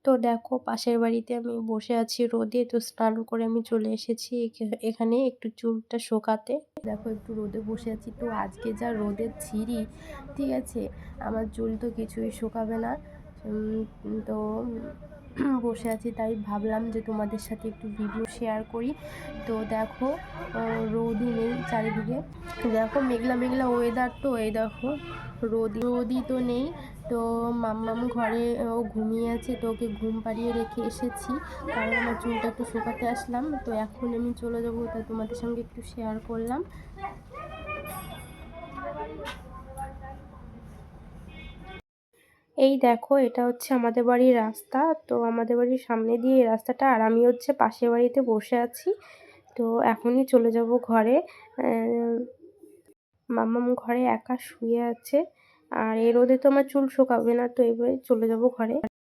তো দেখো পাশের বাড়িতে আমি বসে আছি রোদে, তো স্নান করে আমি চলে এসেছি এখানে একটু চুলটা শোকাতে। দেখো একটু রোদে বসে আছি, তো আজকে যা রোদের ছিঁড়ি, ঠিক আছে, আমার চুল তো কিছুই শোকাবে না। তো বসে আছি, তাই ভাবলাম যে তোমাদের সাথে একটু ভিডিও শেয়ার করি। তো দেখো রোদই নেই চারিদিকে, দেখো মেঘলা মেঘলা ওয়েদার, তো এই দেখো রোদই তো নেই। তো মাম্মাম ঘরে ও ঘুমিয়ে আছে, তো ওকে ঘুম পাড়িয়ে রেখে এসেছি, কারণ আমার চুলটা একটু শুকাতে আসলাম। তো এখন আমি চলে যাবো, তাই তোমাদের সঙ্গে একটু শেয়ার করলাম। এই দেখো এটা হচ্ছে আমাদের বাড়ির রাস্তা, তো আমাদের বাড়ির সামনে দিয়ে এই রাস্তাটা, আর আমি হচ্ছে পাশের বাড়িতে বসে আছি। তো এখনই চলে যাব ঘরে। মাম্মাম ঘরে একা শুয়ে আছে, আর এই রোদে তো আমার চুল শোকাবে না, তো এবারে চলে যাব ঘরে।